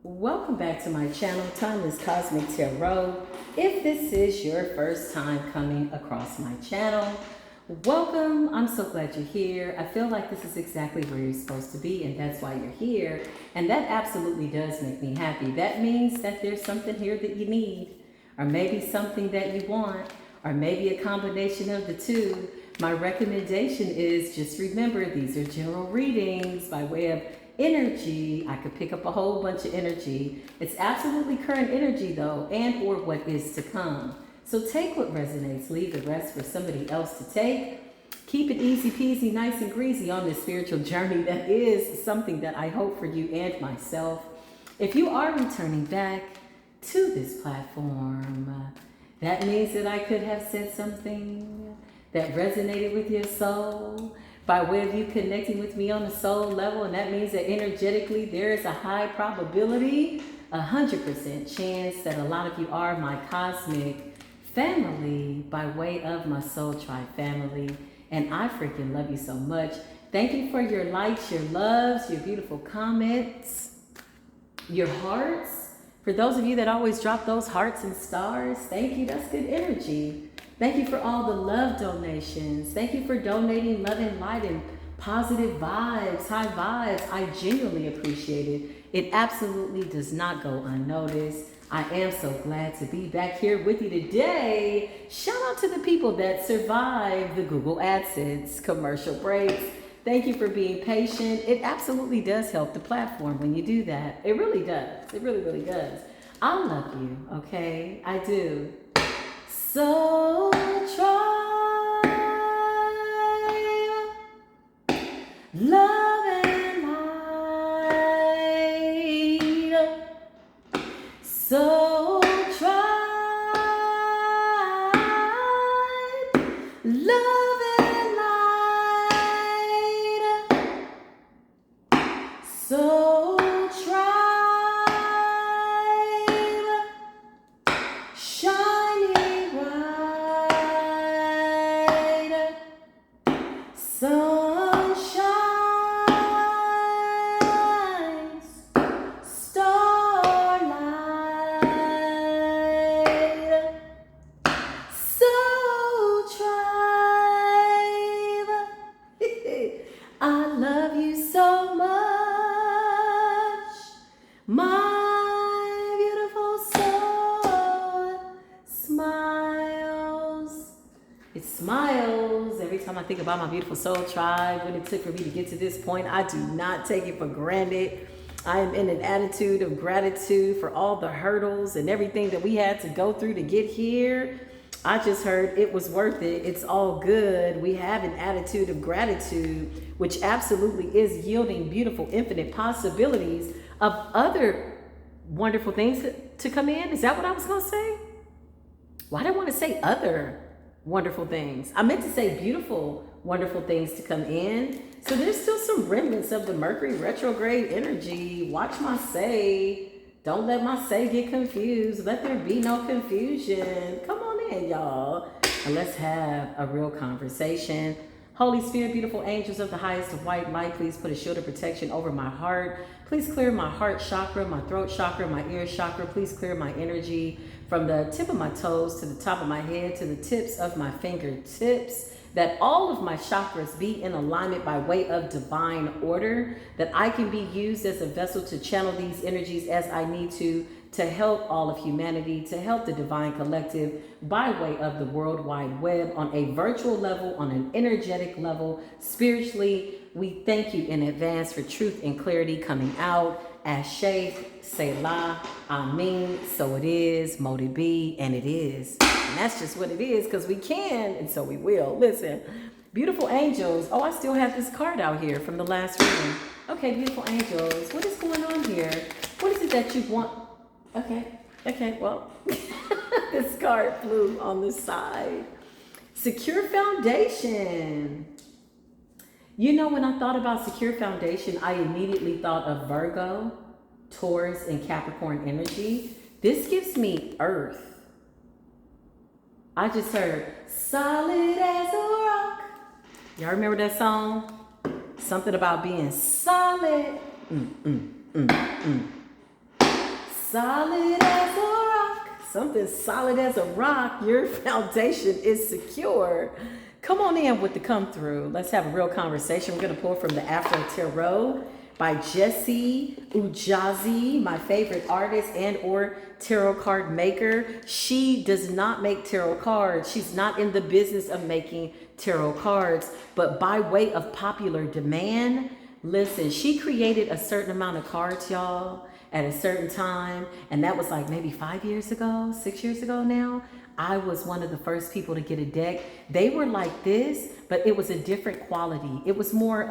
Welcome back to my channel, Timeless Cosmic Tarot. If this is your first time coming across my channel, welcome. I'm so glad you're here. I feel like this is exactly where you're supposed to be, and that's why you're here. And that absolutely does make me happy. That means that there's something here that you need, or maybe something that you want, or maybe a combination of the two. My recommendation is just remember these are general readings by way of energy. I could pick up a whole bunch of energy. It's absolutely current energy though, and or what is to come. So take what resonates, leave the rest for somebody else to take. Keep it easy peasy, nice and greasy on this spiritual journey that is something that I hope for you and myself. If you are returning back to this platform, that means that I could have said something that resonated with your soul by way of you connecting with me on the soul level, and that means that energetically there is a high probability, 100% chance that a lot of you are my cosmic family by way of my soul tribe family, and I freaking love you so much. Thank you for your likes, your loves, your beautiful comments, your hearts. For those of you that always drop those hearts and stars, thank you, that's good energy. Thank you for all the love donations. Thank you for donating love and light and positive vibes, high vibes. I genuinely appreciate it. It absolutely does not go unnoticed. I am so glad to be back here with you today. Shout out to the people that survived the Google AdSense commercial breaks. Thank you for being patient. It absolutely does help the platform when you do that. It really does. It really, really does. I love you, okay? I do. So try love and light. So try love and light. So try shining bright. Sun shines, starlight. So tribe, I love you so much, my beautiful soul smiles. It smiles every time I think about my beautiful soul tribe, what it took for me to get to this point. I do not take it for granted. I am in an attitude of gratitude for all the hurdles and everything that we had to go through to get here. I just heard it was worth it. It's all good. We have an attitude of gratitude, which absolutely is yielding beautiful, infinite possibilities of other wonderful things to come in. Is that what I was going to say? Why did I want to say other wonderful things? I meant to say beautiful, wonderful things to come in. So there's still some remnants of the Mercury retrograde energy. Watch my say. Don't let my say get confused. Let there be no confusion. Come on in, y'all. And let's have a real conversation. Holy Spirit, beautiful angels of the highest of white light, please put a shield of protection over my heart. Please clear my heart chakra, my throat chakra, my ear chakra. Please clear my energy from the tip of my toes to the top of my head to the tips of my fingertips. That all of my chakras be in alignment by way of divine order, that I can be used as a vessel to channel these energies as I need to help all of humanity, to help the divine collective by way of the World Wide Web on a virtual level, on an energetic level, spiritually. We thank you in advance for truth and clarity coming out. Ashe, Selah, Amen. So it is, mote it be, and it is. And that's just what it is, because we can, and so we will. Listen, beautiful angels. Oh, I still have this card out here from the last reading. Okay, beautiful angels. What is going on here? What is it that you want? Okay, well, this card flew on the side. Secure foundation. You know, when I thought about secure foundation, I immediately thought of Virgo, Taurus, and Capricorn energy. This gives me earth. I just heard solid as a rock. Y'all remember that song? Something about being solid. solid as a rock. Something solid as a rock. Your foundation is secure. Come on in with the come through. Let's have a real conversation. We're going to pull from the Afro Tarot by Jessie Ujazi, my favorite artist and or tarot card maker. She does not make tarot cards. She's not in the business of making tarot cards, but by way of popular demand, listen, she created a certain amount of cards, y'all, at a certain time, and that was like maybe 5 years ago, 6 years ago now. I was one of the first people to get a deck. They were like this, but it was a different quality. It was more,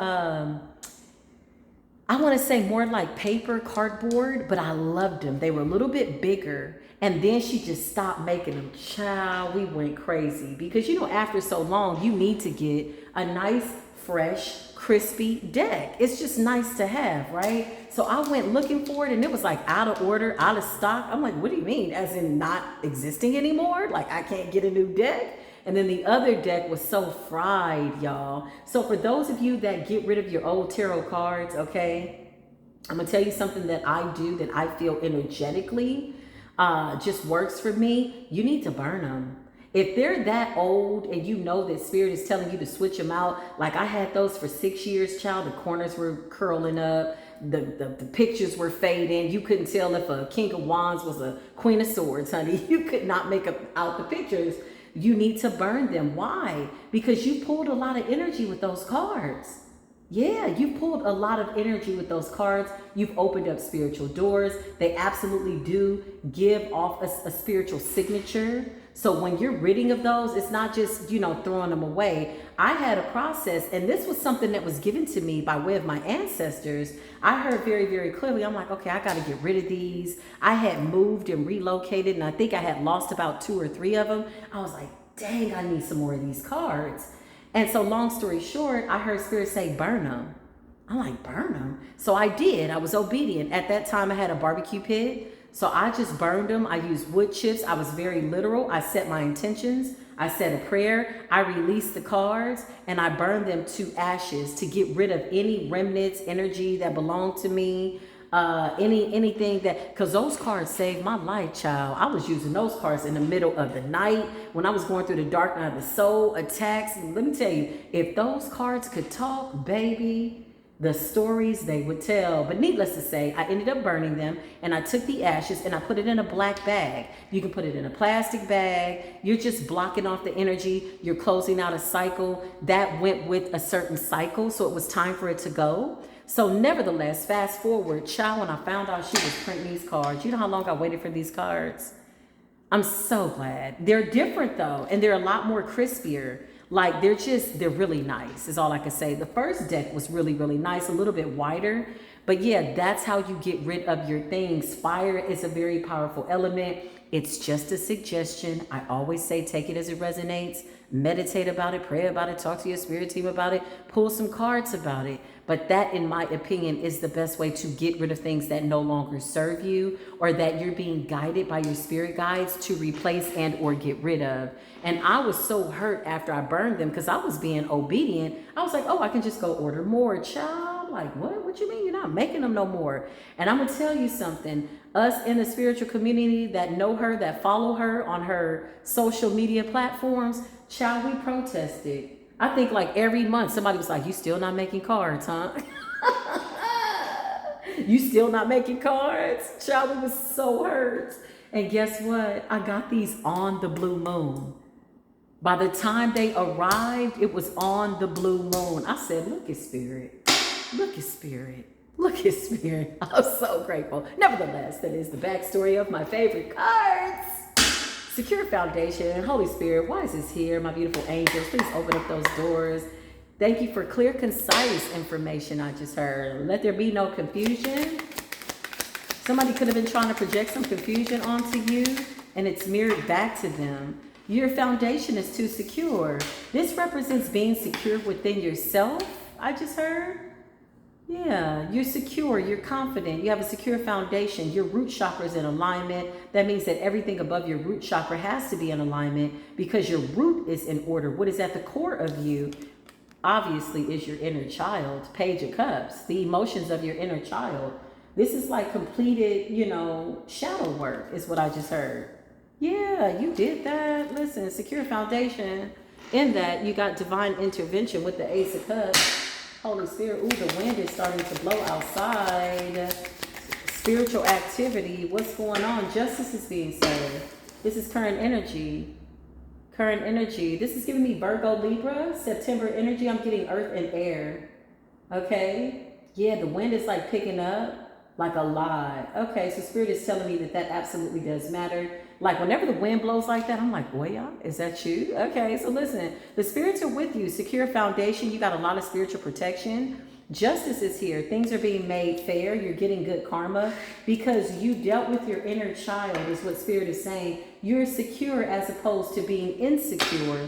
I want to say more like paper, cardboard, but I loved them. They were a little bit bigger. And then she just stopped making them. Child, we went crazy. Because, you know, after so long, you need to get a nice, fresh, crispy deck. It's just nice to have, right? So I went looking for it, and it was like out of order, out of stock. I'm like, what do you mean? As in not existing anymore? Like I can't get a new deck? And then the other deck was so fried, y'all. So for those of you that get rid of your old tarot cards, okay, I'm gonna tell you something that I do that I feel energetically just works for me. You need to burn them. If they're that old and you know that spirit is telling you to switch them out, like I had those for 6 years, child, the corners were curling up, the pictures were fading. You couldn't tell if a King of Wands was a Queen of Swords, honey. You could not make out the pictures. You need to burn them. Why? Because you pulled a lot of energy with those cards. Yeah, you pulled a lot of energy with those cards. You've opened up spiritual doors. They absolutely do give off a spiritual signature. So when you're ridding of those, it's not just, you know, throwing them away. I had a process, and this was something that was given to me by way of my ancestors. I heard very, very clearly. I'm like, okay, I got to get rid of these. I had moved and relocated, and I think I had lost about 2 or 3 of them. I was like, dang, I need some more of these cards. And so long story short, I heard spirit say, burn them. I'm like, burn them? So I did. I was obedient. At that time, I had a barbecue pit. So I just burned them. I used wood chips. I was very literal. I set my intentions. I said a prayer. I released the cards and I burned them to ashes to get rid of any remnants, energy that belonged to me. Anything that, because those cards saved my life, child. I was using those cards in the middle of the night when I was going through the dark night of the soul attacks. Let me tell you, if those cards could talk, baby, the stories they would tell. But needless to say, I ended up burning them, and I took the ashes and I put it in a black bag. You can put it in a plastic bag. You're just blocking off the energy. You're closing out a cycle that went with a certain cycle. So it was time for it to go. So nevertheless, fast forward, child, when I found out she was printing these cards, you know how long I waited for these cards? I'm so glad. They're different though, and they're a lot more crispier. Like they're really nice is all I can say. The first deck was really, really nice, a little bit wider. But yeah, that's how you get rid of your things. Fire is a very powerful element. It's just a suggestion. I always say take it as it resonates. Meditate about it, pray about it, talk to your spirit team about it, pull some cards about it. But that, in my opinion, is the best way to get rid of things that no longer serve you or that you're being guided by your spirit guides to replace and or get rid of. And I was so hurt after I burned them because I was being obedient. I was like, oh, I can just go order more, child. Like, what you mean you're not making them no more? And I'm going to tell you something. Us in the spiritual community that know her, that follow her on her social media platforms, child, we protested. I think like every month somebody was like, you still not making cards, huh? You still not making cards? Child, we was so hurt. And guess what? I got these on the blue moon. By the time they arrived, it was on the blue moon. I said, look at spirit. Look at spirit. Look at spirit. I'm so grateful. Nevertheless, that is the backstory of my favorite cards. Secure foundation, Holy Spirit, why is this here? My beautiful angels, please open up those doors. Thank you for clear, concise information I just heard. Let there be no confusion. Somebody could have been trying to project some confusion onto you, and it's mirrored back to them. Your foundation is too secure. This represents being secure within yourself, I just heard. Yeah, you're secure, you're confident, you have a secure foundation, your root chakra is in alignment. That means that everything above your root chakra has to be in alignment because your root is in order. What is at the core of you, obviously, is your inner child, Page of Cups, the emotions of your inner child. This is like completed, shadow work is what I just heard. Yeah, you did that. Listen, secure foundation. In that, you got divine intervention with the Ace of Cups. Holy Spirit, ooh, the wind is starting to blow outside. Spiritual activity, what's going on? Justice is being served. This is current energy. Current energy. This is giving me Virgo, Libra, September energy. I'm getting earth and air. Okay? Yeah, the wind is like picking up like a lot. Okay, so Spirit is telling me that absolutely does matter. Like whenever the wind blows like that, I'm like, boy, y'all, is that you? Okay, so listen, the spirits are with you. Secure foundation. You got a lot of spiritual protection. Justice is here. Things are being made fair. You're getting good karma because you dealt with your inner child is what Spirit is saying. You're secure as opposed to being insecure,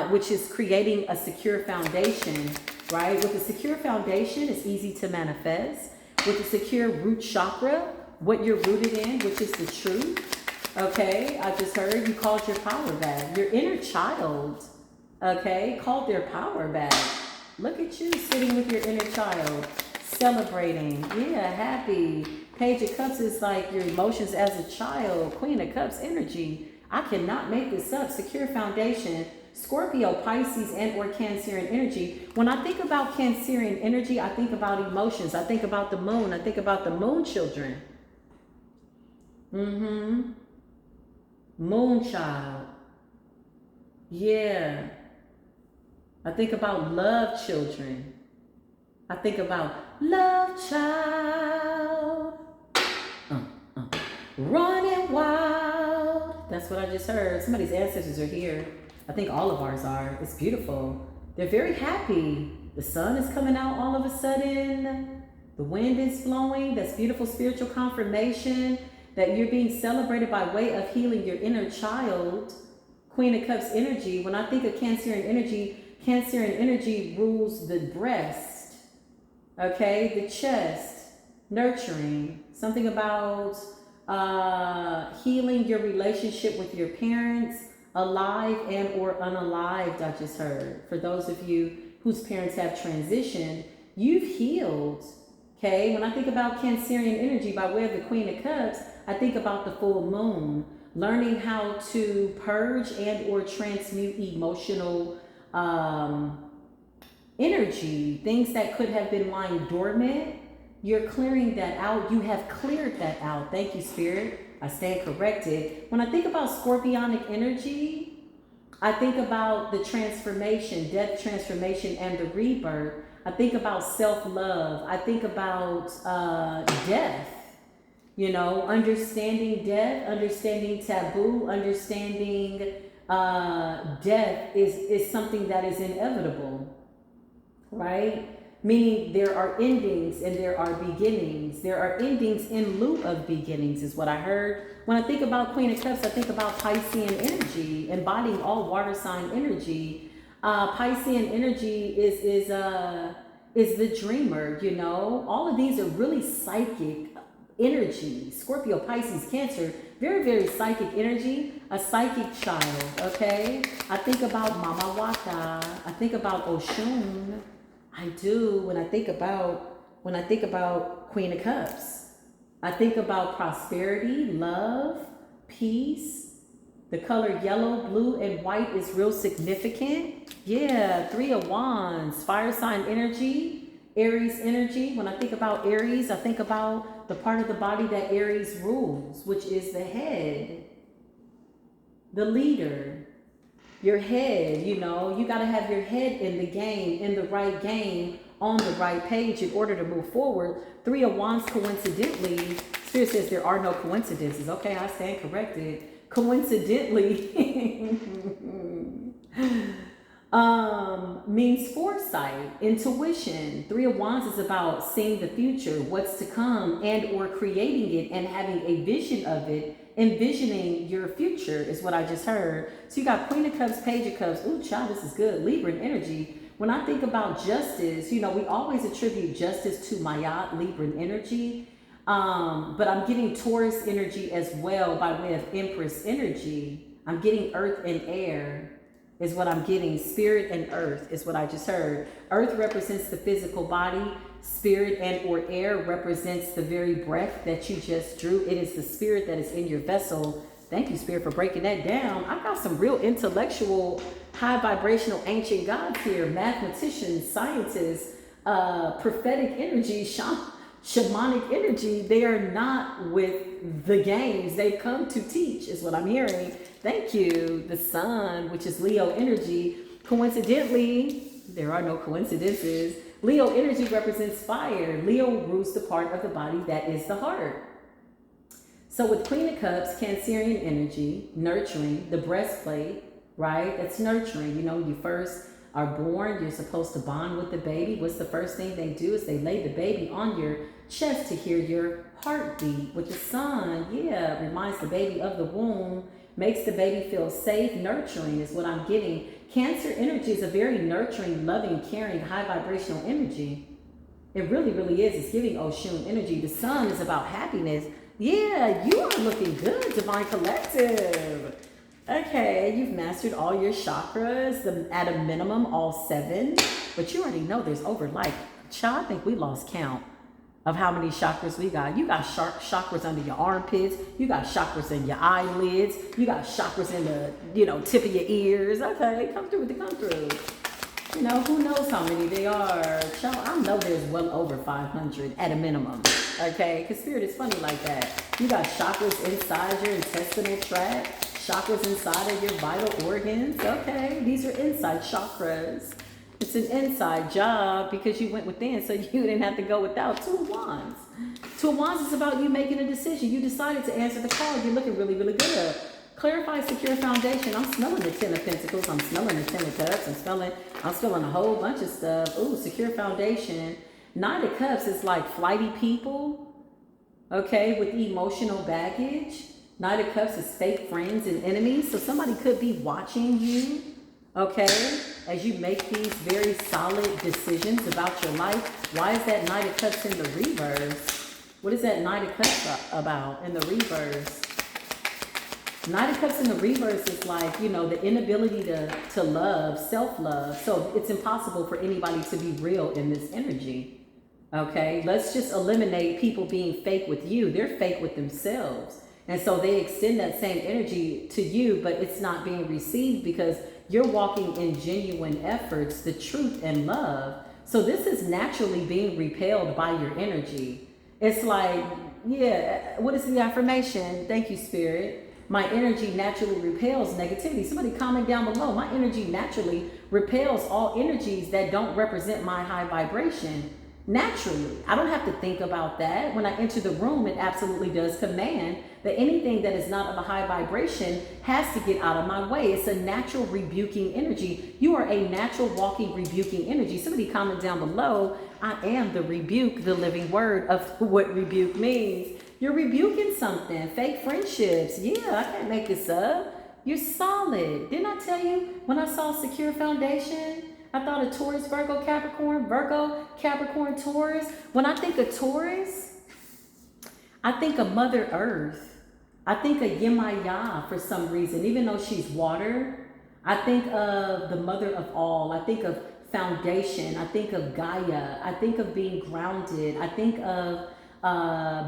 which is creating a secure foundation, right? With a secure foundation, it's easy to manifest. With a secure root chakra, what you're rooted in, which is the truth. Okay, I just heard you called your power back. Your inner child, okay, called their power back. Look at you sitting with your inner child, celebrating. Yeah, happy. Page of Cups is like your emotions as a child. Queen of Cups energy. I cannot make this up. Secure foundation. Scorpio, Pisces, and or Cancerian energy. When I think about Cancerian energy, I think about emotions. I think about the moon. I think about the moon children. Moon child. Yeah. I think about love children. I think about love child. Running wild. That's what I just heard. Somebody's ancestors are here. I think all of ours are. It's beautiful. They're very happy. The sun is coming out all of a sudden. The wind is blowing. That's beautiful spiritual confirmation that you're being celebrated by way of healing your inner child. Queen of Cups energy. When I think of Cancerian energy rules the breast, okay, the chest, nurturing, something about healing your relationship with your parents, alive and or unalived, I just heard. For those of you whose parents have transitioned, you've healed, okay? When I think about Cancerian energy by way of the Queen of Cups, I think about the full moon, learning how to purge and or transmute emotional energy, things that could have been lying dormant. You're clearing that out. You have cleared that out. Thank you, Spirit. I stand corrected. When I think about Scorpionic energy, I think about the transformation, death, transformation, and the rebirth. I think about self-love. I think about death, understanding death, understanding taboo, understanding death is something that is inevitable, right? Meaning there are endings and there are beginnings. There are endings in lieu of beginnings is what I heard. When I think about Queen of Cups, I think about Piscean energy, embodying all water sign energy. Piscean energy is the dreamer, All of these are really psychic energy. Scorpio, Pisces, Cancer, very, very psychic energy. A psychic child, okay? I think about Mama Waka. I think about Oshun. I do when I think about Queen of Cups. I think about prosperity, love, peace. The color yellow, blue, and white is real significant. Yeah, 3 of Wands, fire sign energy, Aries energy. When I think about Aries, I think about the part of the body that Aries rules, which is the head, the leader. Your head, you got to have your head in the game, in the right game, on the right page in order to move forward. 3 of Wands, coincidentally, Spirit says there are no coincidences. Okay, I stand corrected. Coincidentally means foresight, intuition. 3 of Wands is about seeing the future, what's to come, and or creating it and having a vision of it. Envisioning your future is what I just heard. So you got Queen of Cups, Page of Cups. Ooh, child, this is good. Libra energy. When I think about justice, we always attribute justice to Mayat, Libra energy. But I'm getting Taurus energy as well by way of Empress energy. I'm getting earth and air is what I'm getting. Spirit and earth is what I just heard. Earth represents the physical body. Spirit and or air represents the very breath that you just drew. It is the spirit that is in your vessel. Thank you, Spirit, for breaking that down. I got some real intellectual, high vibrational ancient gods here, mathematicians, scientists, prophetic energy, shamanic energy. They are not with the games. They've come to teach, is what I'm hearing. Thank you. The sun, which is Leo energy. Coincidentally, there are no coincidences. Leo energy represents fire. Leo rules the part of the body that is the heart. So with Queen of Cups, Cancerian energy, nurturing, the breastplate, right? That's nurturing. You know, you first are born, you're supposed to bond with the baby. What's the first thing they do is they lay the baby on your chest to hear your heartbeat. With the sun, yeah, reminds the baby of the womb, makes the baby feel safe. Nurturing is what I'm getting. Cancer energy is a very nurturing, loving, caring, high vibrational energy. It really, really is. It's giving Oshun energy. The sun is about happiness. Yeah, you are looking good, Divine Collective. Okay, you've mastered all your chakras, at a minimum, all 7. But you already know there's over, like, I think we lost count of how many chakras we got. You got chakras under your armpits. You got chakras in your eyelids. You got chakras in the, tip of your ears. Okay, come through with the come through. Who knows how many they are. Child, I know there's well over 500 at a minimum. Okay, because Spirit is funny like that. You got chakras inside your intestinal tract, chakras inside of your vital organs. Okay, these are inside chakras. It's an inside job because you went within, so you didn't have to go without. 2 of Wands. 2 of Wands is about you making a decision. You decided to answer the call. You're looking really, really good. Clarify, secure foundation. I'm smelling the 10 of Pentacles. I'm smelling the 10 of Cups. I'm smelling a whole bunch of stuff. Ooh, secure foundation. 9 of Cups is like flighty people, okay, with emotional baggage. 9 of Cups is fake friends and enemies. So somebody could be watching you, okay, as you make these very solid decisions about your life. Why is that 9 of Cups in the reverse? What is that 9 of Cups about in the reverse? 9 of Cups in the reverse is like, the inability to love, self-love. So it's impossible for anybody to be real in this energy. Okay, let's just eliminate people being fake with you. They're fake with themselves. And so they extend that same energy to you, but it's not being received because you're walking in genuine efforts, the truth and love. So this is naturally being repelled by your energy. It's like, yeah, what is the affirmation? Thank you, Spirit. My energy naturally repels negativity. Somebody comment down below. My energy naturally repels all energies that don't represent my high vibration. Naturally. I don't have to think about that. When I enter the room, it absolutely does command that anything that is not of a high vibration has to get out of my way. It's a natural rebuking energy. You are a natural walking rebuking energy. Somebody comment down below. I am the rebuke, the living word of what rebuke means. You're rebuking something. Fake friendships. Yeah, I can't make this up. You're solid. Didn't I tell you when I saw secure foundation? I thought of Taurus, Virgo, Capricorn, Taurus. When I think of Taurus, I think of Mother Earth. I think of Yemaya for some reason. Even though she's water, I think of the mother of all. I think of foundation. I think of Gaia. I think of being grounded. I think of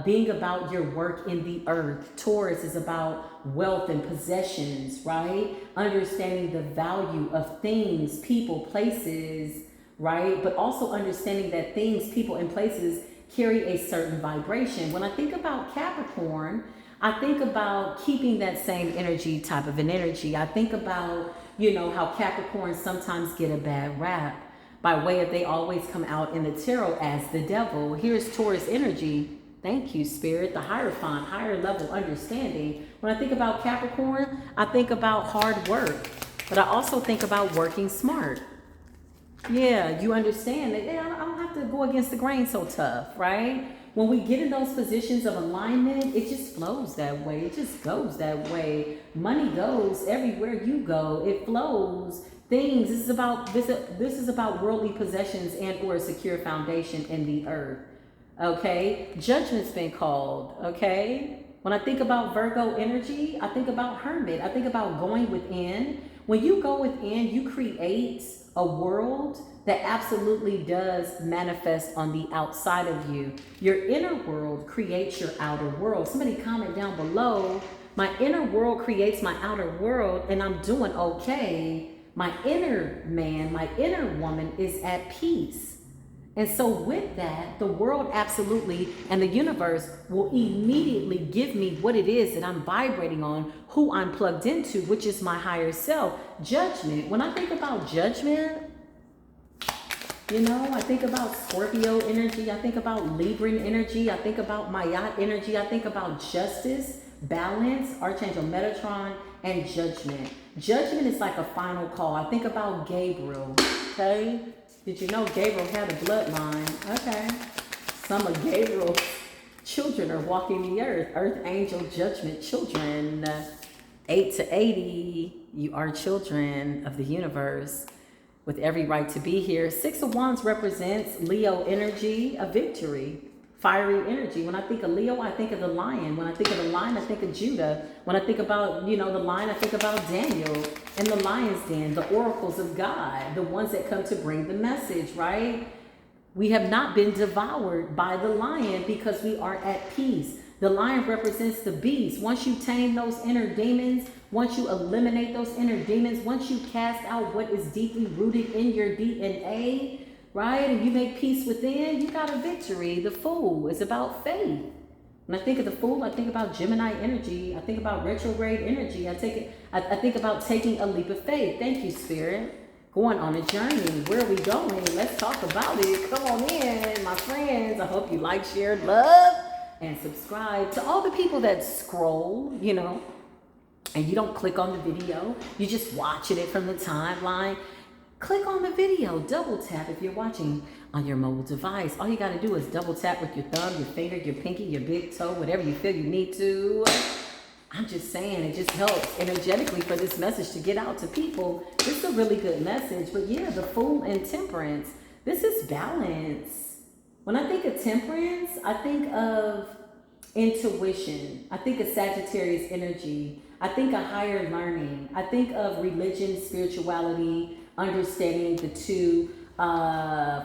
being about your work in the earth. Taurus is about wealth and possessions, right? Understanding the value of things, people, places, right? But also understanding that things, people, and places carry a certain vibration. When I think about Capricorn, I think about keeping that same energy, type of an energy. I think about, how Capricorns sometimes get a bad rap by way of they always come out in the tarot as the devil. Here's Taurus energy. Thank you, Spirit. The Hierophant, higher level understanding. When I think about Capricorn, I think about hard work, but I also think about working smart. Yeah, you understand that, I don't have to go against the grain so tough, right? When we get in those positions of alignment, it just flows that way. It just goes that way. Money goes everywhere you go. It flows. Things. This is about worldly possessions and or a secure foundation in the earth. Okay, judgment's been called. Okay, When I think about Virgo energy, I think about hermit. I think about going within. When you go within, you create a world that absolutely does manifest on the outside of you. Your inner world creates your outer world. Somebody comment down below, my inner world creates my outer world and I'm doing okay. My inner man, my inner woman is at peace. And so with that, the world absolutely and the universe will immediately give me what it is that I'm vibrating on, who I'm plugged into, which is my higher self. Judgment. When I think about judgment, you know, I think about Scorpio energy. I think about Libran energy. I think about Mayat energy. I think about justice, balance, Archangel Metatron, and judgment. Judgment is like a final call. I think about Gabriel, okay? Did you know Gabriel had a bloodline? Okay. Some of Gabriel's children are walking the earth. Earth angel judgment children. 8 to 80, you are children of the universe with every right to be here. 6 of Wands represents Leo energy, a victory, fiery energy. When I think of Leo, I think of the lion. When I think of the lion, I think of Judah. When I think about, you know, the lion, I think about Daniel and the lion's den, the oracles of God, the ones that come to bring the message, right? We have not been devoured by the lion because we are at peace. The lion represents the beast. Once you tame those inner demons, once you eliminate those inner demons, once you cast out what is deeply rooted in your DNA, right? And you make peace within, you got a victory. The Fool is about faith. When I think of the Fool, I think about Gemini energy. I think about retrograde energy. I think about taking a leap of faith. Thank you, Spirit. Going on a journey. Where are we going? Let's talk about it. Come on in, my friends. I hope you like, share, love, and subscribe. To all the people that scroll, you know, and you don't click on the video, you just watching it from the timeline. Click on the video, double tap if you're watching on your mobile device. All you gotta do is double tap with your thumb, your finger, your pinky, your big toe, whatever you feel you need to. I'm just saying, it just helps energetically for this message to get out to people. This is a really good message, but yeah, the Fool and Temperance. This is balance. When I think of temperance, I think of intuition. I think of Sagittarius energy. I think of higher learning. I think of religion, spirituality, understanding the two.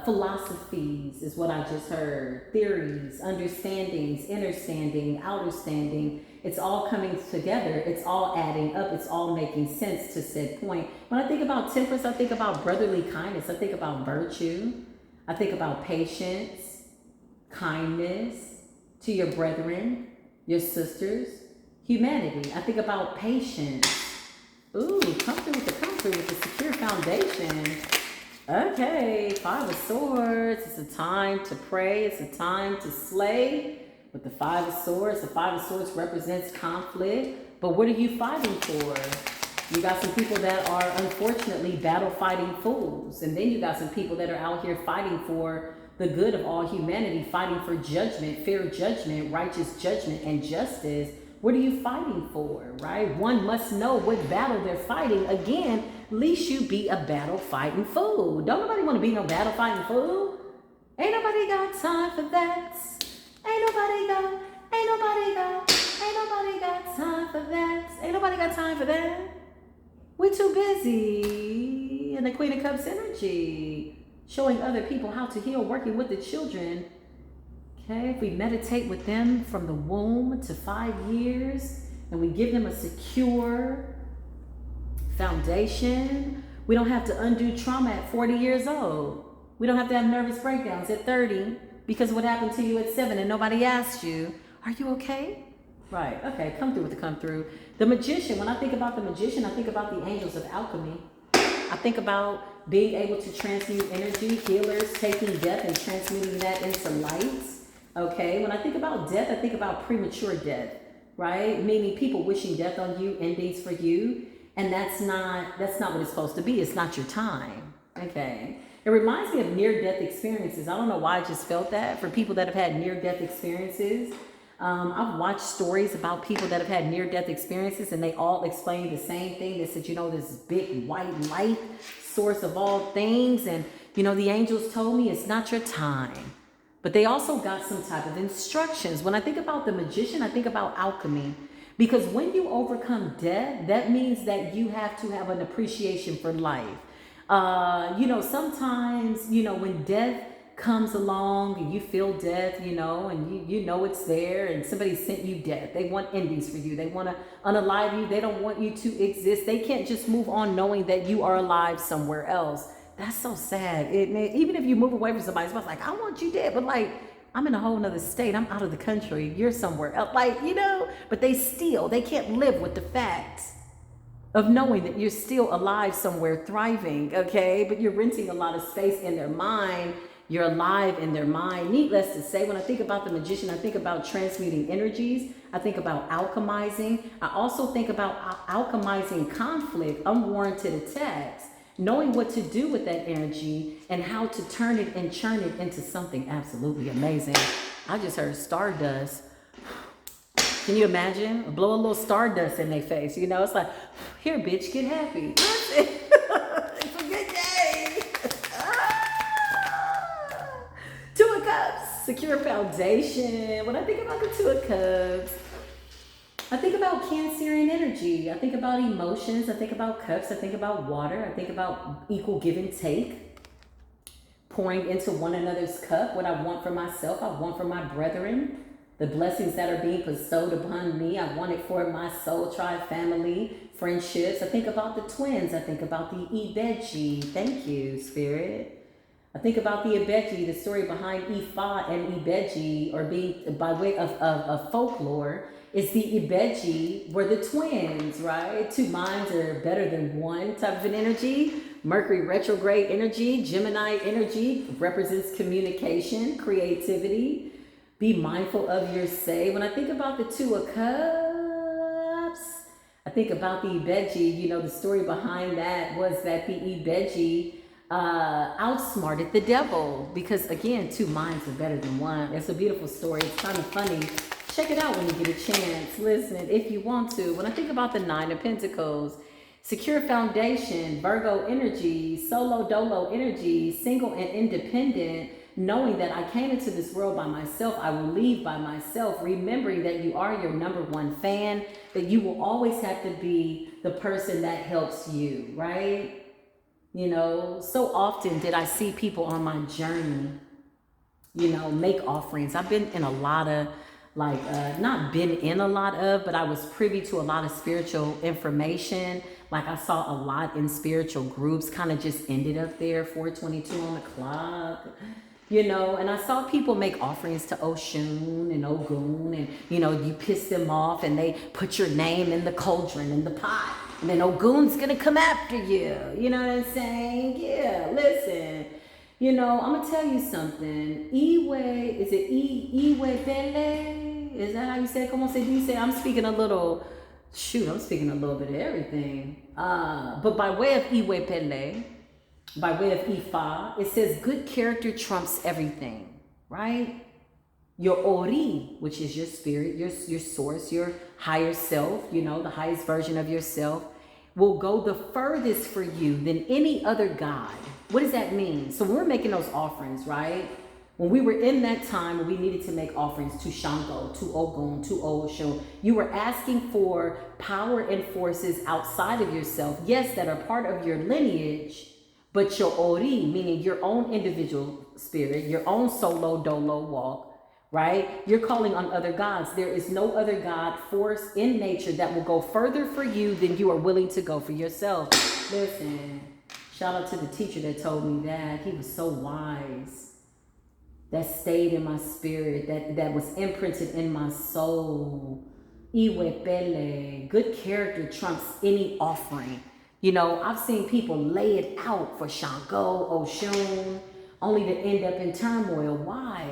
Philosophies is what I just heard. Theories, understandings, innerstanding, outerstanding. It's all coming together. It's all adding up. It's all making sense to said point. When I think about temperance, I think about brotherly kindness. I think about virtue. I think about patience, kindness to your brethren, your sisters, humanity. I think about patience. Ooh, come through with the secure foundation. Okay, 5 of Swords. It's a time to pray. It's a time to slay. With the 5 of Swords, the 5 of Swords represents conflict. But what are you fighting for? You got some people that are unfortunately battle fighting fools. And then you got some people that are out here fighting for the good of all humanity, fighting for judgment, fair judgment, righteous judgment, and justice. What are you fighting for, right? One must know what battle they're fighting. Again, least you be a battle fighting fool. Don't nobody want to be no battle fighting fool. Ain't nobody got time for that. Ain't nobody got time for that. Ain't nobody got time for that. We're too busy in the Queen of Cups energy, showing other people how to heal, working with the children. Okay, if we meditate with them from the womb to 5 years, and we give them a secure foundation, we don't have to undo trauma at 40 years old. We don't have to have nervous breakdowns at 30 because of what happened to you at 7 and nobody asked you, are you okay? Right, okay, come through with the come through. The Magician, when I think about the Magician, I think about the angels of alchemy. I think about being able to transmute energy, healers taking death and transmuting that into light. Okay, when I think about death, I think about premature death, right? Meaning people wishing death on you, endings for you, and that's not what it's supposed to be. It's not your time. Okay, it reminds me of near-death experiences. I don't know why I just felt that for people that have had near-death experiences. I've watched stories about people that have had near-death experiences, and they all explain the same thing. They said, you know, this big white light, source of all things, and you know, the angels told me it's not your time. but they also got some type of instructions. When I think about the magician, I think about alchemy. Because when you overcome death, that means that you have to have an appreciation for life. Sometimes, when death comes along and you feel death, and you know it's there, and somebody sent you death. They want endings for you. They want to unalive you. They don't want you to exist. They can't just move on knowing that you are alive somewhere else. That's so sad. Even if you move away from somebody, it's like, I want you dead, but like, I'm in a whole nother state. I'm out of the country. You're somewhere else. But they can't live with the fact of knowing that you're still alive somewhere thriving, okay? But you're renting a lot of space in their mind. You're alive in their mind. Needless to say, when I think about the magician, I think about transmuting energies. I think about alchemizing. I also think about alchemizing conflict, unwarranted attacks, knowing what to do with that energy and how to turn it and churn it into something absolutely amazing. I just heard stardust. Can you imagine? Blow a little stardust in their face. It's like, here, bitch, get happy. It's a good day. Two of Cups, secure foundation. When I think about the Two of Cups, I think about Cancerian energy. I think about emotions. I think about cups. I think about water. I think about equal give and take. Pouring into one another's cup. What I want for myself, I want for my brethren. The blessings that are being bestowed upon me, I want it for my soul tribe family, friendships. I think about the twins. I think about the Ibeji. Thank you, Spirit. I think about the Ibeji, the story behind Ifa and Ibeji, or being by way of folklore, is the Ibeji were the twins, right? Two minds are better than one type of an energy. Mercury retrograde energy, Gemini energy represents communication, creativity. Be mindful of your say. When I think about the Two of Cups, I think about the Ibeji. The story behind that was that the Ibeji outsmarted the devil because, again, two minds are better than one. It's a beautiful story. It's kind of funny. Check it out when you get a chance. Listen, if you want to. When I think about the Nine of Pentacles, secure foundation, Virgo energy, solo dolo energy, single and independent, knowing that I came into this world by myself, I will leave by myself, remembering that you are your number one fan, that you will always have to be the person that helps you, right? So often did I see people on my journey, make offerings. I've been in a lot of, not been in a lot of, but I was privy to a lot of spiritual information. Like I saw a lot in spiritual groups, kind of just ended up there, 4:22 on the clock. And I saw people make offerings to Oshun and Ogun, and, you piss them off and they put your name in the cauldron, in the pot, and then Ogun's gonna come after you. You know what I'm saying? Yeah, listen, I'm gonna tell you something. Iwe, is it Iwe Pele? Is that how you say it? Como se dice? I'm speaking a little bit of everything. But by way of Iwe Pele, by way of Ifa, it says good character trumps everything, right? Your Ori, which is your spirit, your source, your higher self, the highest version of yourself, will go the furthest for you than any other god. What does that mean? So when we're making those offerings, right? When we were in that time when we needed to make offerings to Shango, to Ogun, to Oshun, you were asking for power and forces outside of yourself, yes, that are part of your lineage, but your Ori, meaning your own individual spirit, your own solo dolo walk, right? You're calling on other gods. There is no other god, force in nature that will go further for you than you are willing to go for yourself. Listen, shout out to the teacher that told me that. He was so wise. That stayed in my spirit, that was imprinted in my soul. Iwe Pele, good character trumps any offering. I've seen people lay it out for Shango, Oshun, only to end up in turmoil. Why?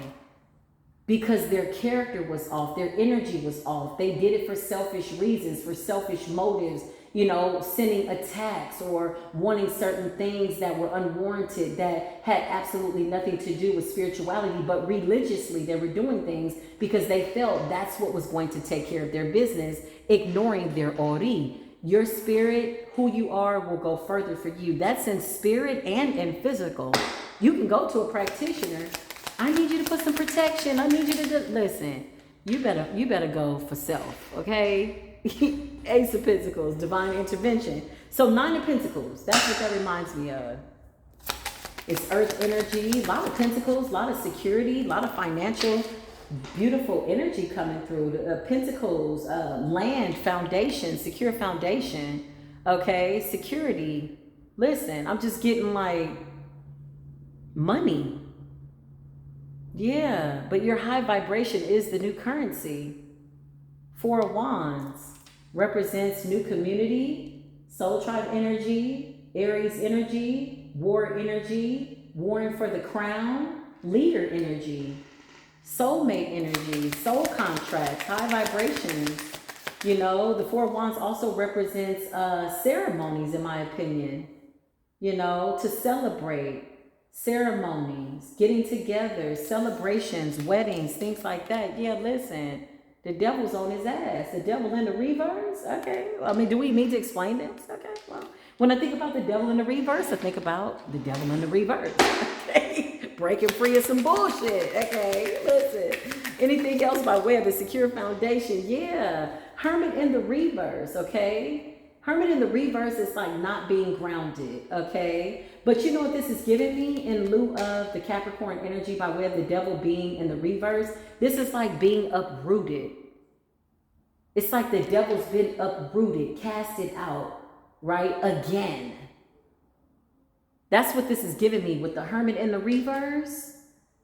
Because their character was off, their energy was off. They did it for selfish reasons, for selfish motives, sending attacks or wanting certain things that were unwarranted, that had absolutely nothing to do with spirituality, but religiously they were doing things because they felt that's what was going to take care of their business, ignoring their Ori. Your spirit, who you are, will go further for you. That's in spirit and in physical. You can go to a practitioner. I need you to put some protection. I need you to listen. You better go for self, okay? Ace of Pentacles, divine intervention. So 9 of Pentacles, that's what that reminds me of. It's earth energy, a lot of pentacles, a lot of security, a lot of financial, beautiful energy coming through. The pentacles, land, foundation, secure foundation, okay? Security. Listen, I'm just getting like money. Yeah, but your high vibration is the new currency. 4 of Wands represents new community, soul tribe energy, Aries energy, war energy, warring for the crown, leader energy, soulmate energy, soul contracts, high vibrations. You know, the 4 of Wands also represents ceremonies, in my opinion. You know, to celebrate. Ceremonies, getting together, celebrations, weddings, things like that. Yeah, listen, the devil's on his ass. The devil in the reverse. Okay. I mean, do we need to explain this? Okay. Well, when I think about the devil in the reverse, I think about the devil in the reverse. Okay. Breaking free of some bullshit. Okay. Listen. Anything else by way of the secure foundation? Yeah. Hermit in the reverse. Okay. Hermit in the reverse is like not being grounded, okay? But you know what this is giving me in lieu of the Capricorn energy by way of the devil being in the reverse? This is like being uprooted. It's like the devil's been uprooted, casted out, right? Again. That's what this is giving me with the Hermit in the reverse.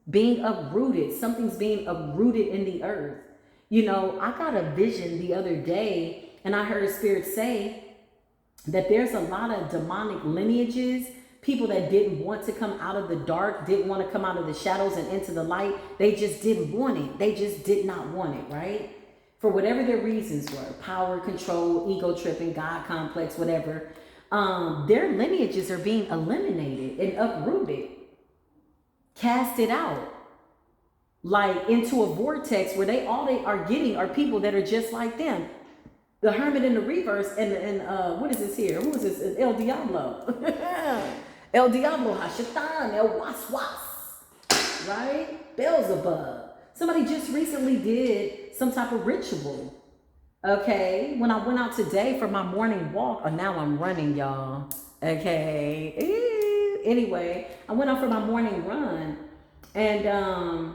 Being uprooted. Something's being uprooted in the earth. You know, I got a vision the other day and I heard Spirit say that there's a lot of demonic lineages, people that didn't want to come out of the dark, didn't want to come out of the shadows and into the light. They just didn't want it. They just did not want it, right? For whatever their reasons were, power, control, ego tripping, God complex, whatever. Their lineages are being eliminated and uprooted, casted out, like into a vortex where all they are getting are people that are just like them. The Hermit in the reverse and what is this here? Who is this? El Diablo. El Diablo, Hashatan, El Waswas, right? Beelzebub. Somebody just recently did some type of ritual. Okay, when I went out today for my morning walk, now I'm running, y'all. Okay. Anyway, I went out for my morning run and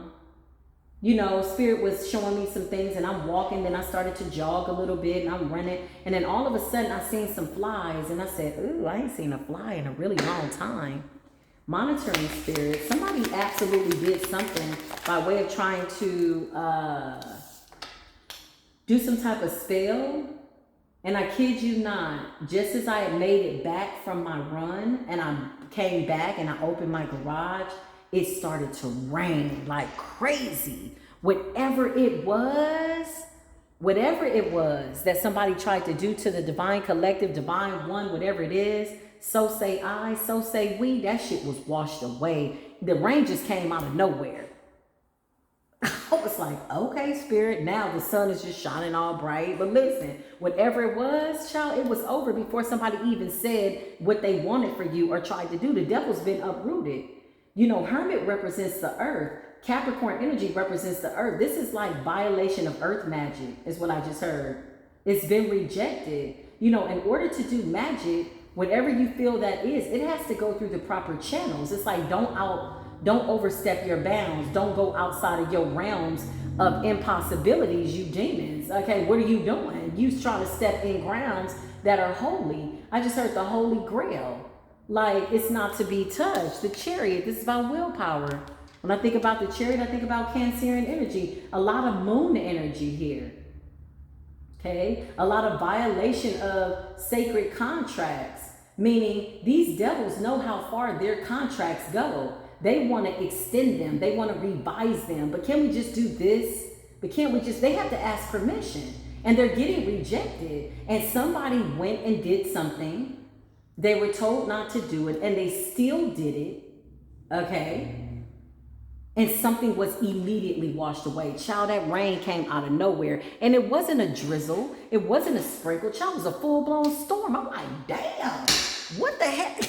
you know, Spirit was showing me some things and I'm walking, then I started to jog a little bit and I'm running. And then all of a sudden I seen some flies and I said, ooh, I ain't seen a fly in a really long time. Monitoring Spirit. Somebody absolutely did something by way of trying to do some type of spell. And I kid you not, just as I had made it back from my run and I came back and I opened my garage, it started to rain like crazy. Whatever it was that somebody tried to do to the divine collective, divine one, whatever it is, so say I, so say we, that shit was washed away. The rain just came out of nowhere. I was like, okay, Spirit, now the sun is just shining all bright. But listen, whatever it was, child, it was over before somebody even said what they wanted for you or tried to do. The devil's been uprooted. You know, Hermit represents the earth. Capricorn energy represents the earth. This is like violation of earth magic, is what I just heard. It's been rejected. You know, in order to do magic, whatever you feel that is, it has to go through the proper channels. It's like don't overstep your bounds. Don't go outside of your realms of impossibilities, you demons. Okay, what are you doing? You trying to step in grounds that are holy. I just heard the Holy Grail. Like, it's not to be touched. The Chariot, this is about willpower. When I think about the Chariot, I think about Cancerian energy. A lot of moon energy here. Okay? A lot of violation of sacred contracts. Meaning, these devils know how far their contracts go. They want to extend them. They want to revise them. But can we just do this? But can't we just, they have to ask permission. And they're getting rejected. And somebody went and did something. They were told not to do it, and they still did it, okay? And something was immediately washed away. Child, that rain came out of nowhere. And it wasn't a drizzle. It wasn't a sprinkle. Child, it was a full-blown storm. I'm like, damn, what the heck?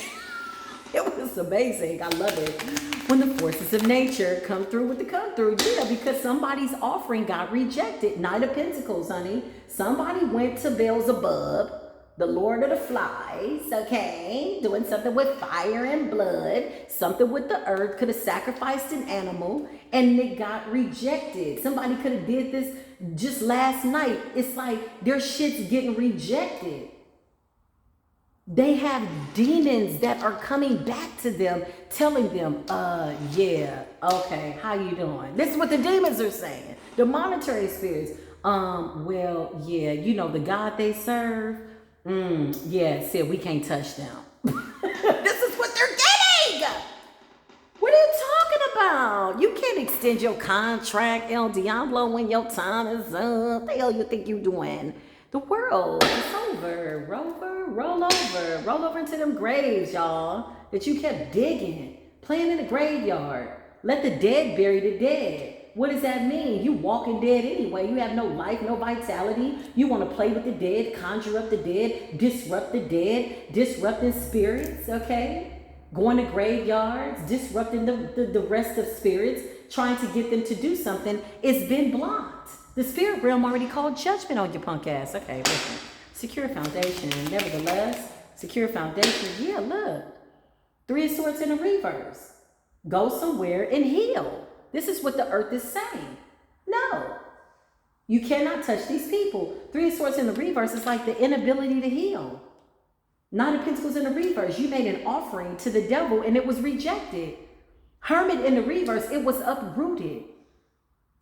It was amazing. I love it. When the forces of nature come through with the come through. Yeah, because somebody's offering got rejected. Knight of Pentacles, honey. Somebody went to Beelzebub, the Lord of the Flies, okay? Doing something with fire and blood, something with the earth, could have sacrificed an animal, and it got rejected. Somebody could have did this just last night. It's like their shit's getting rejected. They have demons that are coming back to them, telling them, yeah, okay, how you doing? This is what the demons are saying. The monetary spirits, well, yeah, you know, the God they serve, yeah, said we can't touch them. This is what they're getting. What are you talking about? You can't extend your contract, El Diablo, when your time is up. What the hell you think you doing? The world is over. Roll over into them graves, y'all, that you kept digging, playing in the graveyard. Let the dead bury the dead. What does that mean? You walking dead anyway. You have no life, no vitality. You want to play with the dead, conjure up the dead, disrupt the dead, disrupting spirits, okay? Going to graveyards, disrupting the rest of spirits, trying to get them to do something. It's been blocked. The spirit realm already called judgment on your punk ass. Okay, listen. Secure foundation. Nevertheless, secure foundation. Yeah, look. 3 of Swords in a reverse. Go somewhere and heal. This is what the earth is saying. No. You cannot touch these people. 3 of Swords in the reverse is like the inability to heal. 9 of Pentacles in the reverse. You made an offering to the devil and it was rejected. Hermit in the reverse. It was uprooted.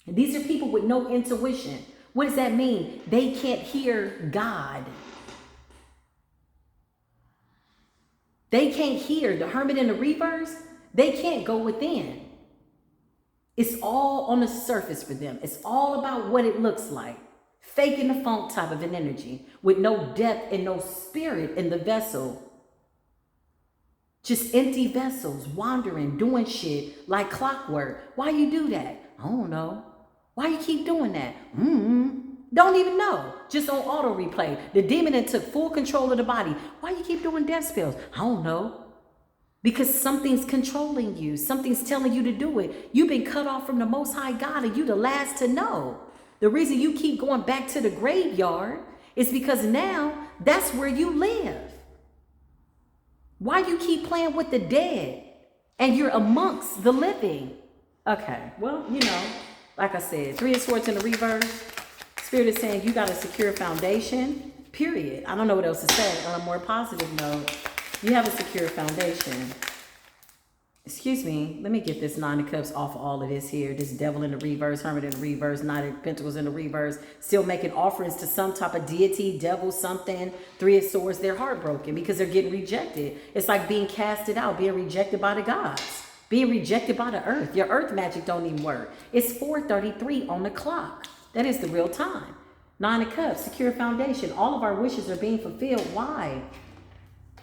And these are people with no intuition. What does that mean? They can't hear God. They can't hear. The Hermit in the reverse, they can't go within. It's all on the surface for them. It's all about what it looks like. Faking the funk type of an energy with no depth and no spirit in the vessel. Just empty vessels, wandering, doing shit like clockwork. Why you do that? I don't know. Why you keep doing that? Don't even know. Just on auto replay. The demon that took full control of the body. Why you keep doing death spells? I don't know. Because something's controlling you. Something's telling you to do it. You've been cut off from the Most High God and you the last to know. The reason you keep going back to the graveyard is because now that's where you live. Why you keep playing with the dead and you're amongst the living? Okay, well, you know, like I said, 3 of Swords in the reverse. Spirit is saying you got a secure foundation, period. I don't know what else to say on a more positive note. You have a secure foundation. Excuse me, let me get this 9 of Cups off of all of this here. This devil in the reverse, Hermit in the reverse, 9 of Pentacles in the reverse, still making offerings to some type of deity, devil, something. 3 of Swords, they're heartbroken because they're getting rejected. It's like being casted out, being rejected by the gods. Being rejected by the earth. Your earth magic don't even work. It's 4:33 on the clock. That is the real time. 9 of Cups, secure foundation. All of our wishes are being fulfilled. Why?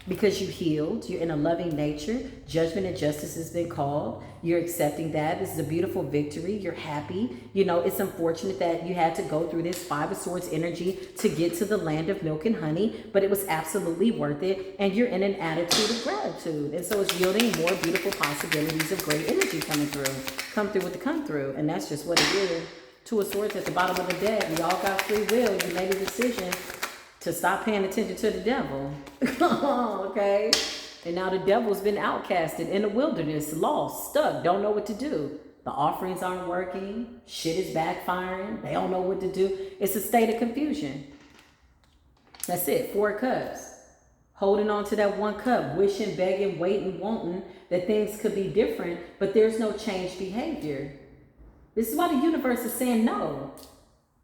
Because you healed. You're in a loving nature. Judgment and justice has been called. You're accepting that. This is a beautiful victory. You're happy. You know, it's unfortunate that you had to go through this 5 of Swords energy to get to the land of milk and honey, but it was absolutely worth it. And you're in an attitude of gratitude. And so it's yielding more beautiful possibilities of great energy coming through. Come through with the come through. And that's just what it is. 2 of Swords at the bottom of the deck. We all got free will. You made a decision to stop paying attention to the devil. Okay? And now the devil's been outcasted in the wilderness, lost, stuck, don't know what to do. The offerings aren't working. Shit is backfiring. They don't know what to do. It's a state of confusion. That's it. 4 of Cups. Holding on to that 1 cup, wishing, begging, waiting, wanting that things could be different, but there's no changed behavior. This is why the universe is saying no.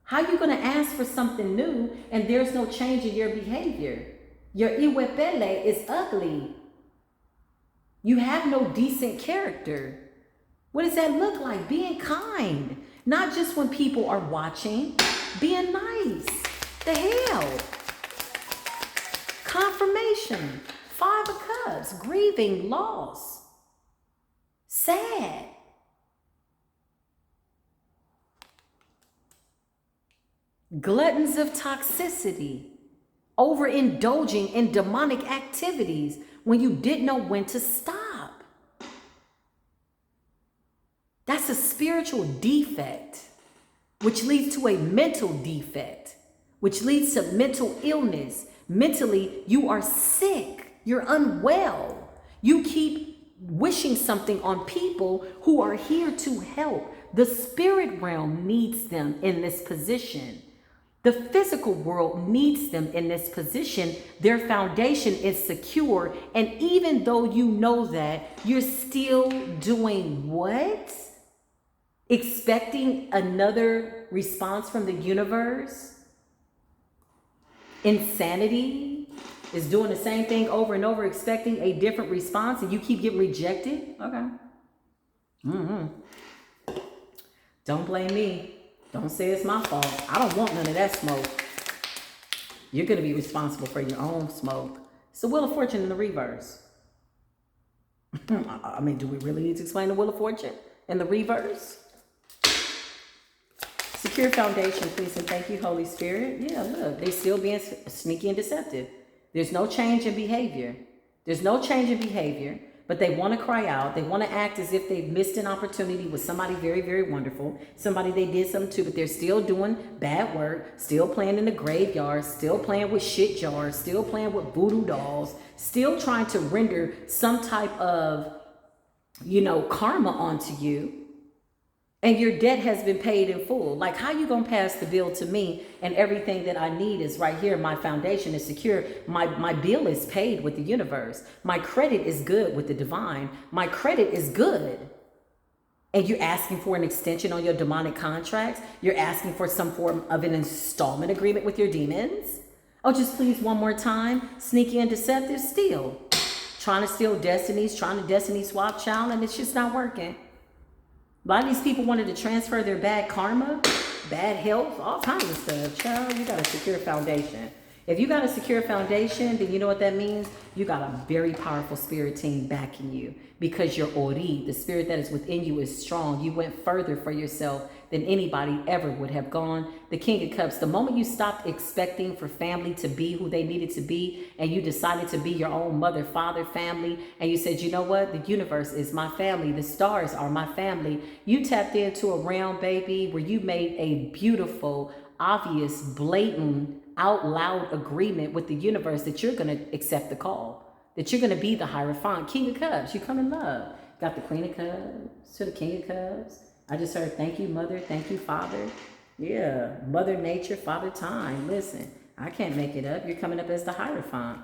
How are you going to ask for something new and there's no change in your behavior? Your iwepele is ugly. You have no decent character. What does that look like? Being kind. Not just when people are watching. Being nice. The hell? Confirmation. 5 of Cups. Grieving. Loss. Sad. Gluttons of toxicity, overindulging in demonic activities. when you didn't know when to stop. That's a spiritual defect, which leads to a mental defect, which leads to mental illness. Mentally, you are sick. You're unwell. You keep wishing something on people who are here to help. The spirit realm needs them in this position. The physical world needs them in this position. Their foundation is secure. And even though you know that, you're still doing what? Expecting another response from the universe? Insanity is doing the same thing over and over, expecting a different response, and you keep getting rejected? Okay. Don't blame me. Don't say it's my fault. I don't want none of that smoke. You're going to be responsible for your own smoke. It's the Wheel of Fortune in the reverse. I mean, do we really need to explain the Wheel of Fortune in the reverse? Secure foundation, please, and thank you, Holy Spirit. Yeah, look, they still being sneaky and deceptive. There's no change in behavior. There's no change in behavior. But they want to cry out. They want to act as if they've missed an opportunity with somebody very, very wonderful. Somebody they did something to, but they're still doing bad work, still playing in the graveyard, still playing with shit jars, still playing with voodoo dolls, still trying to render some type of, karma onto you. And your debt has been paid in full. Like, how you going to pass the bill to me and everything that I need is right here. My foundation is secure. My bill is paid with the universe. My credit is good with the divine. My credit is good. And you're asking for an extension on your demonic contracts. You're asking for some form of an installment agreement with your demons. Oh, just please one more time. Sneaky and deceptive still. Trying to steal destinies, trying to destiny swap, child, and it's just not working. A lot of these people wanted to transfer their bad karma, bad health, all kinds of stuff. Child, you got a secure foundation. If you got a secure foundation, then you know what that means? You got a very powerful spirit team backing you because your ori, the spirit that is within you, is strong. You went further for yourself than anybody ever would have gone. The King of Cups, the moment you stopped expecting for family to be who they needed to be, and you decided to be your own mother, father, family, and you said, you know what? The universe is my family. The stars are my family. You tapped into a realm, baby, where you made a beautiful, obvious, blatant, out loud agreement with the universe that you're going to accept the call, that you're going to be the Hierophant. King of Cups, you come in love. Got the Queen of Cups to the King of Cups. I just heard, thank you, Mother. Thank you, Father. Yeah, Mother Nature, Father Time. Listen, I can't make it up. You're coming up as the Hierophant.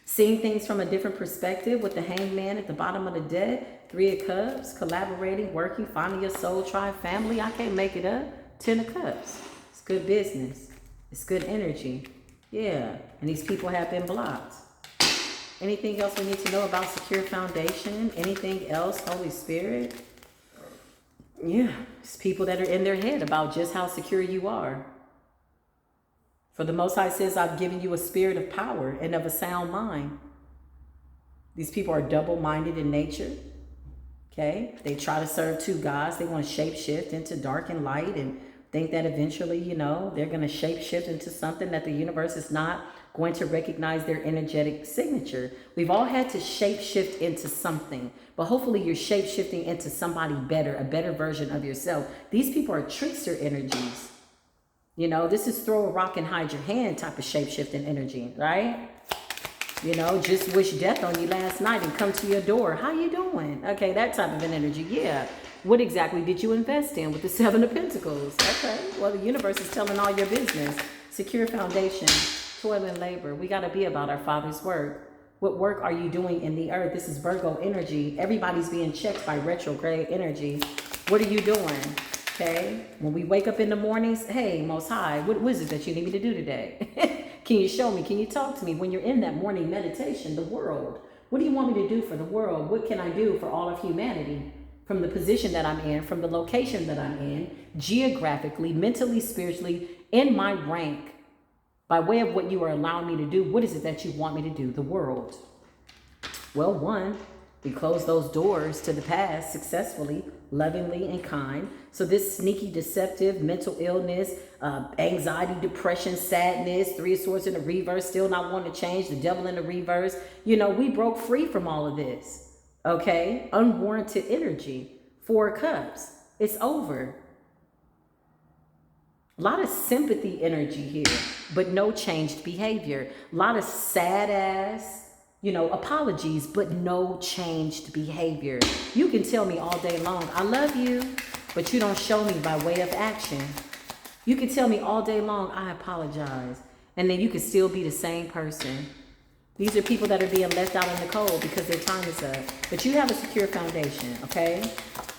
Seeing things from a different perspective with the Hanged Man at the bottom of the deck. 3 of Cups, collaborating, working, finding your soul tribe, family. I can't make it up. 10 of Cups. It's good business. It's good energy. Yeah. And these people have been blocked. Anything else we need to know about secure foundation? Anything else, Holy Spirit? Yeah. It's people that are in their head about just how secure you are. For the Most High says, I've given you a spirit of power and of a sound mind. These people are double-minded in nature. Okay? They try to serve 2 gods. They want to shape-shift into dark and light and think that eventually, they're going to shape-shift into something that the universe is not going to recognize their energetic signature. We've all had to shape-shift into something, but hopefully you're shape-shifting into somebody better, a better version of yourself. These people are trickster energies. This is throw a rock and hide your hand type of shape-shifting energy, right? Just wish death on you last night and come to your door. How you doing? Okay, that type of an energy, yeah. What exactly did you invest in with the 7 of Pentacles? Okay, well, the universe is telling all your business. Secure foundation, toil and labor. We got to be about our Father's work. What work are you doing in the earth? This is Virgo energy. Everybody's being checked by retrograde energy. What are you doing? Okay, when we wake up in the mornings, hey, Most High, what is it that you need me to do today? Can you show me? Can you talk to me? When you're in that morning meditation, the world, what do you want me to do for the world? What can I do for all of humanity? From the position that I'm in, from the location that I'm in, geographically, mentally, spiritually, in my rank, by way of what you are allowing me to do, what is it that you want me to do? The world. Well, 1, we close those doors to the past successfully. lovingly, and kind. So this sneaky, deceptive, mental illness, anxiety, depression, sadness, Three of Swords in the reverse, still not wanting to change, the Devil in the reverse. You know, we broke free from all of this. Okay? Unwarranted energy. Four of Cups. It's over. A lot of sympathy energy here, but no changed behavior. A lot of sad ass, you know, apologies, but no changed behavior. You can tell me all day long, I love you, but you don't show me by way of action. You can tell me all day long, I apologize, and then you can still be the same person. These are people that are being left out in the cold because their time is up. But you have a secure foundation, okay?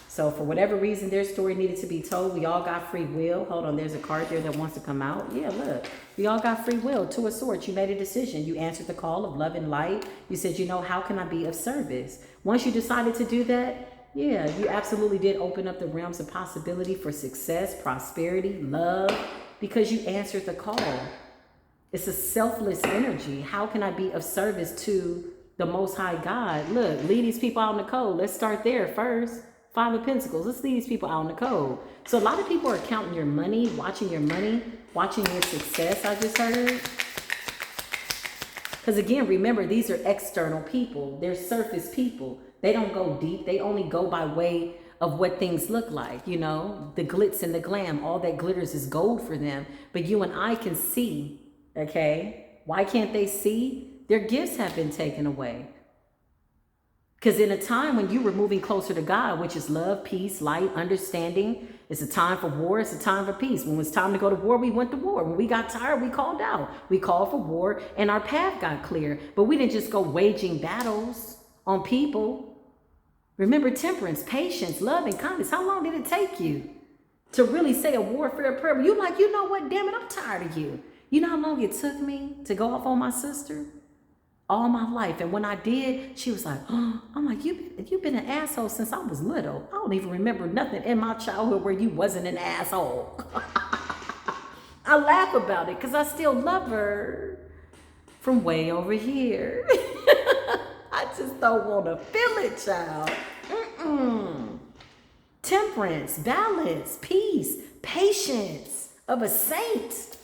So for whatever reason their story needed to be told, we all got free will. Hold on, there's a card there that wants to come out. Yeah, look, we all got free will. Two of Swords, you made a decision. You answered the call of love and light. You said, you know, how can I be of service? Once you decided to do that, yeah, you absolutely did open up the realms of possibility for success, prosperity, love, because you answered the call. It's a selfless energy. How can I be of service to the Most High God? Look, lead these people out in the cold. Let's start there first. Five of Pentacles. Let's lead these people out in the cold. So a lot of people are counting your money, watching your success, I just heard. Because again, remember, these are external people. They're surface people. They don't go deep. They only go by way of what things look like, you know, the glitz and the glam. All that glitters is gold for them. But you and I can see, okay? Why can't they see? Their gifts have been taken away. Because in a time when you were moving closer to God, which is love, peace, light, understanding, it's a time for war, it's a time for peace. When it was time to go to war, we went to war. When we got tired, we called out. We called for war and our path got clear. But we didn't just go waging battles on people. Remember temperance, patience, love, and kindness. How long did it take you to really say a warfare prayer? You like, you know what, damn it, I'm tired of you. You know how long it took me to go off on my sister? All my life. And when I did, she was like, oh, I'm like, you've been an asshole since I was little. I don't even remember nothing in my childhood where you wasn't an asshole. I laugh about it because I still love her from way over here. I just don't want to feel it, child. Temperance, balance, peace, patience of a saint.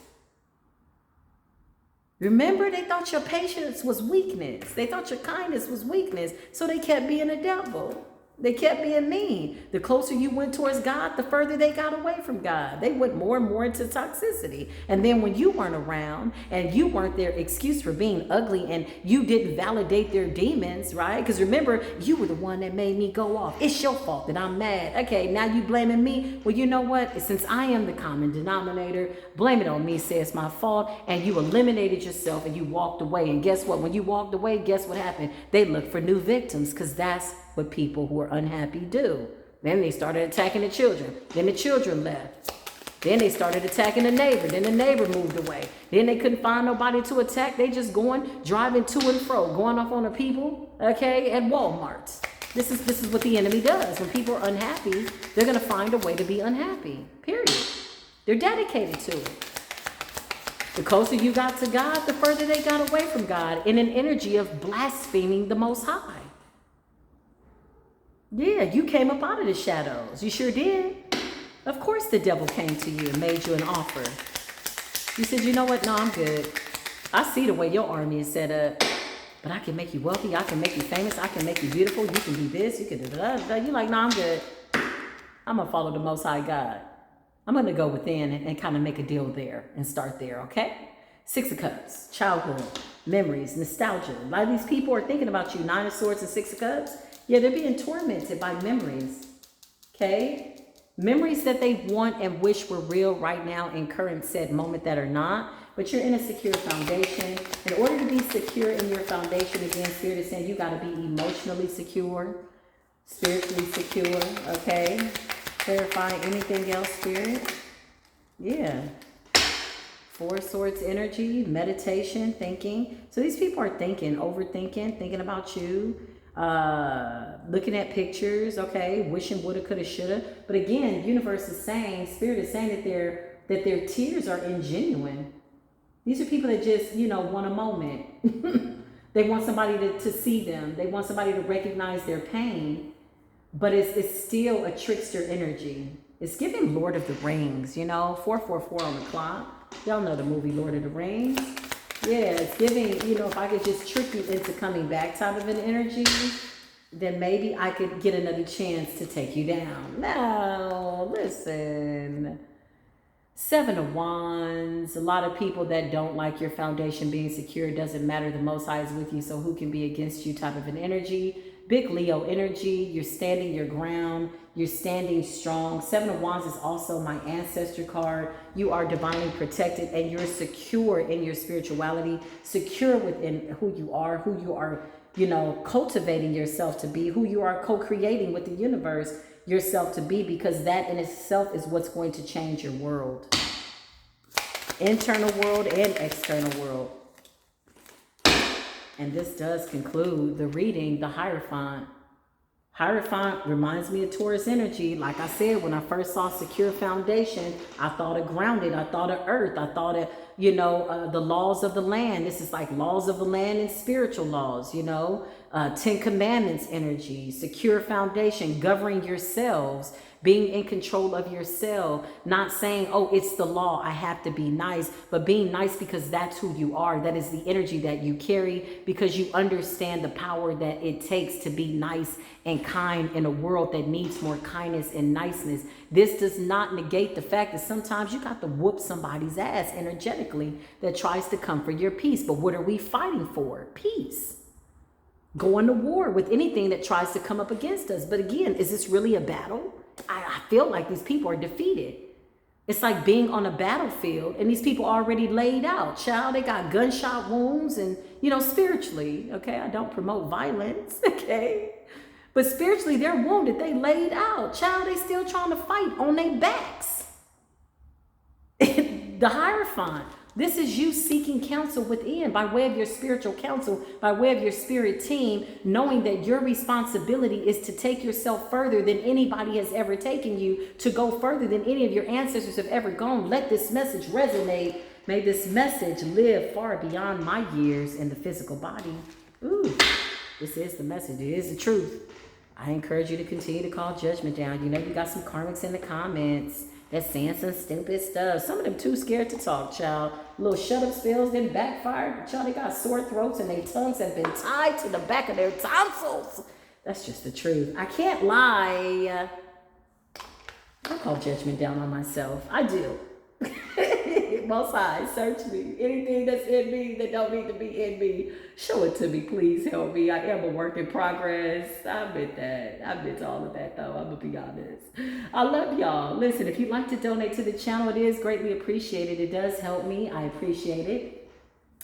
Remember, they thought your patience was weakness. They thought your kindness was weakness. So they kept being a devil. They kept being mean. The closer you went towards God, the further they got away from God. They went more and more into toxicity. And then when you weren't around and you weren't their excuse for being ugly and you didn't validate their demons, right? Because remember, you were the one that made me go off. It's your fault that I'm mad. Okay, now you blaming me? Well, you know what? Since I am the common denominator, blame it on me, say it's my fault. And you eliminated yourself and you walked away. And guess what? When you walked away, guess what happened? They looked for new victims because that's what people who are unhappy do. Then they started attacking the children. Then the children left. Then they started attacking the neighbor. Then the neighbor moved away. Then they couldn't find nobody to attack. They just driving to and fro, going off on the people, okay, at Walmart. This is what the enemy does. When people are unhappy, they're going to find a way to be unhappy, period. They're dedicated to it. The closer you got to God, the further they got away from God in an energy of blaspheming the Most High. Yeah, you came up out of the shadows. You sure did. Of course the devil came to you and made you an offer. You said, you know what? No, I'm good. I see the way your army is set up. But I can make you wealthy. I can make you famous. I can make you beautiful. You can do this. You can do that. You're like, no, I'm good. I'm going to follow the Most High God. I'm going to go within and kind of make a deal there and start there, okay? Six of Cups, childhood, memories, nostalgia. A lot of these people are thinking about you. Nine of Swords and Six of Cups. Yeah, they're being tormented by memories, okay? Memories that they want and wish were real right now in current said moment that are not, but you're in a secure foundation. In order to be secure in your foundation, again, Spirit is saying you got to be emotionally secure, spiritually secure, okay? Clarify anything else, Spirit? Yeah. Four of Swords energy, meditation, thinking. So these people are thinking, overthinking, thinking about you. Looking at pictures, okay, wishing woulda, coulda, shoulda. But again, universe is saying, Spirit is saying that their tears are ingenuine. These are people that just, want a moment. They want somebody to see them. They want somebody to recognize their pain. but it's still a trickster energy. It's giving Lord of the Rings, you know, 444 on the clock. Y'all know the movie Lord of the Rings. Yeah, it's giving, you know, if I could just trick you into coming back type of an energy, then maybe I could get another chance to take you down. No, listen. 7 of Wands. A lot of people that don't like your foundation being secure. Doesn't matter. The Most High is with you, so who can be against you type of an energy. Big Leo energy. You're standing your ground. You're standing strong. 7 of Wands is also my ancestor card. You are divinely protected and you're secure in your spirituality, secure within who you are, you know, cultivating yourself to be, who you are co-creating with the universe yourself to be, because that in itself is what's going to change your world. Internal world and external world. And this does conclude the reading, the Hierophant. Hierophant reminds me of Taurus energy. Like I said, when I first saw secure foundation, I thought of grounded. I thought of earth. I thought of, you know, the laws of the land. This is like laws of the land and spiritual laws, you know, 10 Commandments energy, secure foundation, governing yourselves, being in control of yourself, not saying, oh, it's the law, I have to be nice, but being nice because that's who you are. That is the energy that you carry, because you understand the power that it takes to be nice and kind in a world that needs more kindness and niceness. This does not negate the fact that sometimes you got to whoop somebody's ass energetically that tries to come for your peace. But what are we fighting for? Peace. Going to war with anything that tries to come up against us. But again, is this really a battle? I feel like these people are defeated. It's like being on a battlefield and these people already laid out. Child, they got gunshot wounds and, you know, spiritually, okay? I don't promote violence, okay? But spiritually, they're wounded. They laid out. Child, they still trying to fight on their backs. The Hierophant. This is you seeking counsel within by way of your spiritual counsel, by way of your spirit team, knowing that your responsibility is to take yourself further than anybody has ever taken you, to go further than any of your ancestors have ever gone. Let this message resonate. May this message live far beyond my years in the physical body. Ooh, this is the message. It is the truth. I encourage you to continue to call judgment down. You know, you got some karmics in the comments that's saying some stupid stuff. Some of them too scared to talk, child. Little shut up spells didn't backfire. Child, they got sore throats and their tongues have been tied to the back of their tonsils. That's just the truth. I can't lie. I call judgment down on myself. I do. Most High, search me. Anything that's in me that don't need to be in me, show it to me. Please help me. I am a work in progress. I admit that. I admit all of that, though. I'm going to be honest. I love y'all. Listen, if you'd like to donate to the channel, it is greatly appreciated. It does help me. I appreciate it.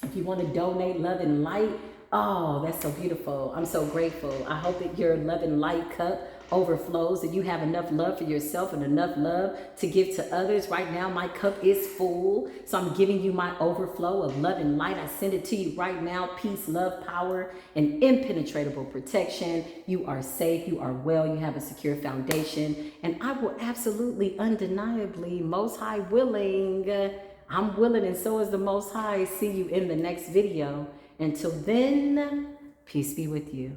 If you want to donate love and light, oh, that's so beautiful. I'm so grateful. I hope that your love and light cup overflows, that you have enough love for yourself and enough love to give to others. Right now, my cup is full, so I'm giving you my overflow of love and light. I send it to you right now. Peace, love, power, and impenetrable protection. You are safe. You are well. You have a secure foundation, and I will absolutely, undeniably, Most High willing, I'm willing, and so is the Most High. See you in the next video. Until then, peace be with you.